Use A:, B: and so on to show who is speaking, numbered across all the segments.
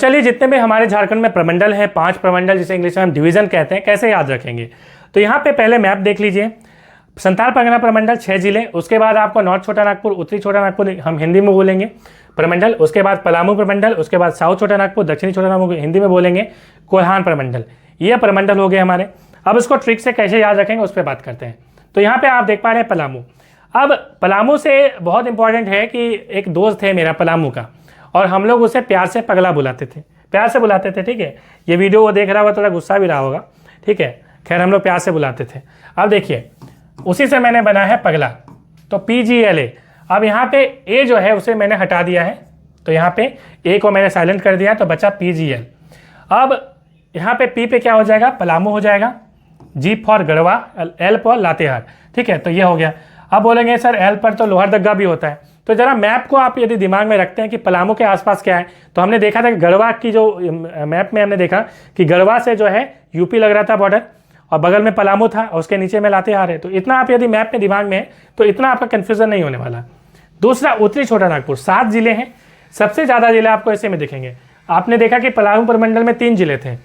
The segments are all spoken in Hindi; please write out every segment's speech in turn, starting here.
A: चलिए, जितने भी हमारे झारखंड में प्रमंडल हैं, 5 प्रमंडल जिसे इंग्लिश में हम डिवीज़न कहते हैं, कैसे याद रखेंगे। तो यहाँ पे पहले मैप देख लीजिए। संथाल परगना प्रमंडल 6 जिले, उसके बाद आपको नॉर्थ छोटा नागपुर, उत्तरी छोटा नागपुर हम हिंदी में बोलेंगे प्रमंडल, उसके बाद पलामू प्रमंडल, उसके बाद साउथ छोटा नागपुर, दक्षिणी छोटा नागपुर हिंदी में बोलेंगे कोल्हान प्रमंडल। ये प्रमंडल हो गए हमारे। अब इसको ट्रिक से कैसे याद रखेंगे उस पर बात करते हैं। तो यहाँ पे आप देख पा रहे हैं पलामू। अब पलामू से बहुत इंपॉर्टेंट है कि एक दोस्त है मेरा पलामू का, और हम लोग उसे प्यार से पगला बुलाते थे, प्यार से बुलाते थे। ठीक है, ये वीडियो वो देख रहा होगा, थोड़ा गुस्सा भी रहा होगा। ठीक है, खैर हम लोग प्यार से बुलाते थे। अब देखिए, उसी से मैंने बना है पगला, तो PGLA। अब यहाँ पे ए जो है उसे मैंने हटा दिया है, तो यहाँ पे ए को मैंने साइलेंट कर दिया, तो बचा PGL। अब यहाँ पे पी पे क्या हो जाएगा, पलामू हो जाएगा, G फॉर गढ़वा, L पर लातेहार। ठीक है, तो ये हो गया। अब बोलेंगे सर L पर तो लोहरदगा भी होता है। तो जरा मैप को आप यदि दिमाग में रखते हैं कि पलामू के आसपास क्या है, तो हमने देखा था कि गढ़वा की जो मैप में हमने देखा कि गढ़वा से जो है यूपी लग रहा था बॉर्डर, और बगल में पलामू था, और उसके नीचे में लातेहार है। तो इतना आप यदि मैप में दिमाग में है तो इतना आपका कन्फ्यूजन नहीं होने वाला। दूसरा, उत्तरी छोटा नागपुर 7 जिले हैं, सबसे ज़्यादा जिले आपको ऐसे में दिखेंगे। आपने देखा कि पलामू प्रमंडल में 3 जिले थे,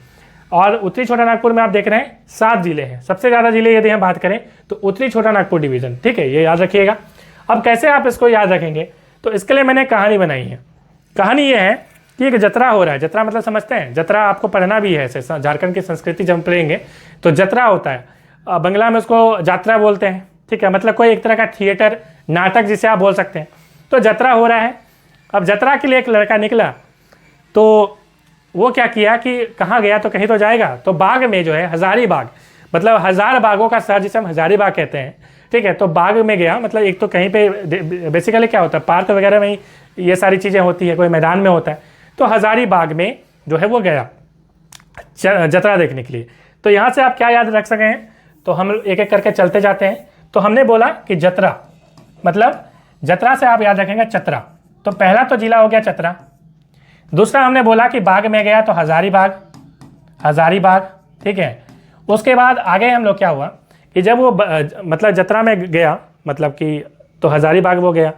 A: और उत्तरी छोटा नागपुर में आप देख रहे हैं 7 जिले हैं। सबसे ज़्यादा जिले यदि हम बात करें तो उत्तरी छोटा नागपुर डिवीज़न। ठीक है, ये याद रखिएगा। अब कैसे आप इसको याद रखेंगे, तो इसके लिए मैंने कहानी बनाई है। कहानी ये है कि एक जतरा हो रहा है। जतरा मतलब समझते हैं, जतरा आपको पढ़ना भी है ऐसे, झारखंड की संस्कृति जब हम पढ़ेंगे तो जतरा होता है। बंगला में उसको यात्रा बोलते हैं। ठीक है, मतलब कोई एक तरह का थिएटर, नाटक जिसे आप बोल सकते हैं। तो जतरा हो रहा है। अब जतरा के लिए एक लड़का निकला, तो वो क्या किया कि कहाँ गया, तो कहीं तो जाएगा। तो बाग में जो है हजारीबाग, मतलब 1000 बागों का शहर जिसे हम हजारीबाग कहते हैं। ठीक है, तो बाग में गया, मतलब एक तो कहीं पे बेसिकली क्या होता है, पार्क वगैरह में ही ये सारी चीज़ें होती है, कोई मैदान में होता है। तो हजारीबाग में जो है वो गया जतरा देखने के लिए। तो यहाँ से आप क्या याद रख सकें, तो हम एक एक करके चलते जाते हैं। तो हमने बोला कि जतरा, मतलब जतरा से आप याद रखेंगे चतरा। तो पहला तो जिला हो गया चतरा। दूसरा हमने बोला कि बाग में गया, तो हजारीबाग, हजारीबाग। ठीक है, उसके बाद आगे हम लोग क्या हुआ कि जब वो मतलब जतरा में गया, मतलब कि तो हजारीबाग वो गया।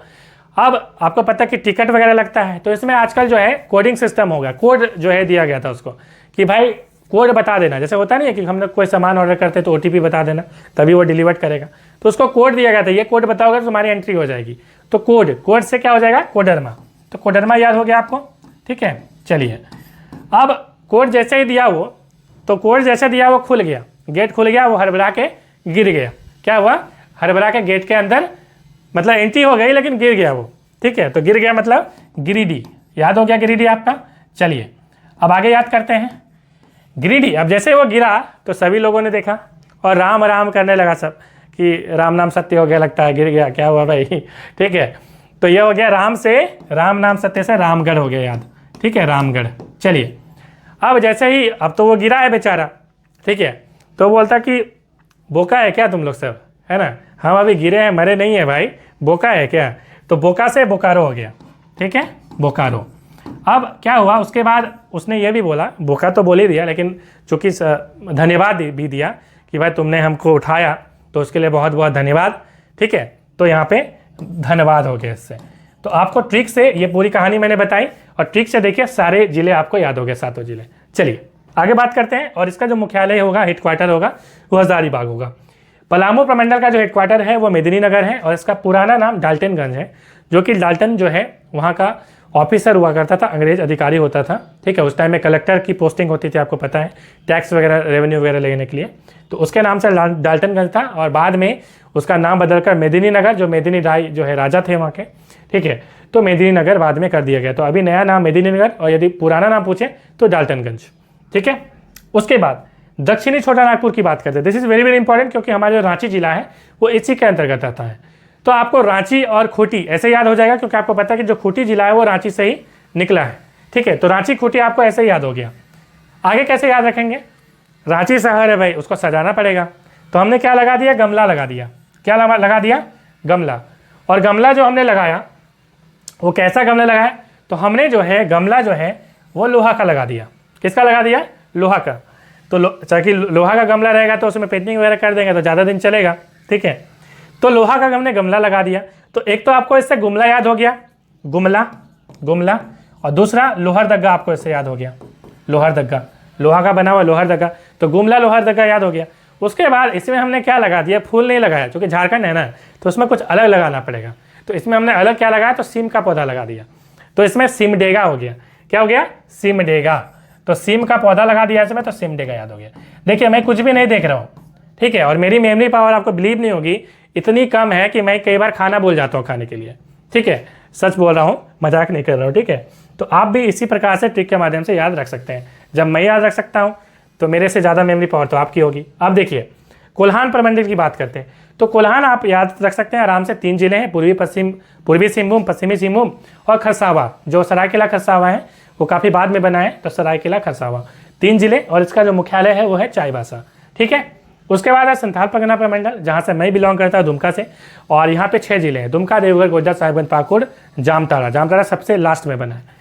A: अब आपको पता है कि टिकट वगैरह लगता है, तो इसमें आजकल जो है कोडिंग सिस्टम होगा, कोड जो है दिया गया था उसको कि भाई कोड बता देना। जैसे होता नहीं है कि हम लोग कोई सामान ऑर्डर करते हैं तो OTP बता देना, तभी वो डिलीवर करेगा। तो उसको कोड दिया गया था, ये कोड बताओगे तो तुम्हारी एंट्री हो जाएगी। तो कोड से क्या हो जाएगा, कोडरमा। तो कोडरमा याद हो गया आपको। ठीक है, चलिए। अब कोड जैसे ही दिया वो, तो कोड जैसे दिया वो खुल गया, गेट खुल गया, वो हड़बड़ा के गिर गया। क्या हुआ, हड़बड़ा के गेट के अंदर, मतलब एंट्री हो गई लेकिन गिर गया वो। ठीक है, तो गिर गया मतलब गिरिडीह। याद हो गया गिरिडीह आपका। चलिए अब आगे याद करते हैं गिरिडीह। अब जैसे वो गिरा तो सभी लोगों ने देखा और राम राम करने लगा सब कि राम नाम सत्य हो गया, लगता है गिर गया, क्या हुआ भाई। ठीक है, तो ये हो गया राम से, राम नाम सत्य से रामगढ़ हो गया याद। ठीक है, रामगढ़। चलिए, अब जैसे ही, अब तो वो गिरा है बेचारा। ठीक है, तो बोलता कि बोका है क्या तुम लोग सब, है ना, हम अभी गिरे हैं, मरे नहीं है भाई, बोका है क्या। तो बोका से बोकारो हो गया। ठीक है, बोकारो। अब क्या हुआ, उसके बाद उसने ये भी बोला, बोका तो बोल ही दिया, लेकिन चूँकि धन्यवाद भी दिया कि भाई तुमने हमको उठाया, तो उसके लिए बहुत बहुत धन्यवाद। ठीक है, तो यहाँ पे धन्यवाद हो गया इससे। तो आपको ट्रिक से ये पूरी कहानी मैंने बताई, और ट्रिक से देखिए सारे जिले आपको याद हो गए, 7 जिले। चलिए आगे बात करते हैं, और इसका जो मुख्यालय होगा, हेडक्वार्टर होगा, वो हजारीबाग होगा। पलामू प्रमंडल का जो हेडक्वार्टर है वो मेदिनीनगर है, और इसका पुराना नाम डाल्टनगंज है, जो कि डाल्टन जो है वहाँ का ऑफिसर हुआ करता था, अंग्रेज अधिकारी होता था। ठीक है, उस टाइम में कलेक्टर की पोस्टिंग होती थी, आपको पता है, टैक्स वगैरह, रेवेन्यू वगैरह लेने के लिए। तो उसके नाम से डाल्टनगंज था, और बाद में उसका नाम बदलकर मेदिनीनगर, जो मेदिनी राय जो है राजा थे वहाँ के। ठीक है, तो मेदिनीनगर बाद में कर दिया गया। तो अभी नया नाम मेदिनीनगर, और यदि पुराना नाम पूछे तो डाल्टनगंज। ठीक है, उसके बाद दक्षिणी छोटा नागपुर की बात करते हैं। This is very very important, क्योंकि हमारा जो रांची जिला है वो इसी के अंतर्गत आता है। तो आपको रांची और खूंटी ऐसे याद हो जाएगा, क्योंकि आपको पता है कि जो खूंटी जिला है वो रांची से ही निकला है। ठीक है, तो रांची खूंटी आपको ऐसे ही याद हो गया। आगे कैसे याद रखेंगे, रांची शहर है भाई, उसको सजाना पड़ेगा। तो हमने क्या लगा दिया, गमला लगा दिया। क्या लगा दिया, गमला। और गमला जो हमने लगाया वो कैसा गमला लगाया, तो हमने जो है गमला जो है वो लोहा का लगा दिया। किसका लगा दिया, लोहा का। तो ताकि लोहा का गमला रहेगा तो उसमें पेंटिंग वगैरह कर देंगे तो ज़्यादा दिन चलेगा। ठीक है, तो लोहा का हमने गमला लगा दिया। तो एक तो आपको इससे गुमला याद हो गया, गुमला, गुमला। और दूसरा लोहरदगा, आपको इससे याद हो गया, लोहरदगा, लोहा का बना हुआ लोहरदगा, तो गुमला लोहरदगा याद हो गया। उसके बाद इसमें हमने क्या लगा दिया, फूल नहीं लगाया, क्योंकि झारखंड है ना, तो उसमें कुछ अलग लगाना पड़ेगा, तो इसमें हमने अलग क्या लगाया, तो सीम का पौधा लगा दिया, तो इसमें सिमडेगा हो गया। क्या हो गया, सिमडेगा, तो सीम का पौधा लगा दिया इसमें, तो सिमडेगा याद हो गया। देखिए मैं कुछ भी नहीं देख रहा हूँ, ठीक है, और मेरी मेमोरी पावर आपको बिलीव नहीं होगी, इतनी कम है कि मैं कई बार खाना भूल जाता हूँ खाने के लिए, ठीक है, सच बोल रहा हूँ, मजाक नहीं कर रहा हूँ, ठीक है। तो आप भी इसी प्रकार से ट्रिक के माध्यम से याद रख सकते हैं। जब मैं याद रख सकता हूँ तो मेरे से ज़्यादा मेमोरी पावर तो आपकी होगी। अब देखिए कोल्हान प्रमंडल की बात करते हैं, तो कोल्हान आप याद रख सकते हैं आराम से, 3 जिले हैं, पूर्वी सिंहभूम, पश्चिमी सिंहभूम और खरसावा। जो सरायकेला खरसावा है वो काफ़ी बाद में बना है, तो सरायकेला खरसावा 3 जिले, और इसका जो मुख्यालय है वो है चाईबासा, ठीक है। उसके बाद है संथाल परगना प्रमंडल, जहाँ से मैं बिलोंग करता हूँ, दुमका से, और यहाँ पे 6 जिले हैं, दुमका, देवघर, गोड्डा, साहिबगंज, पाकुड़, जामताड़ा। जामताड़ा सबसे लास्ट में बना है।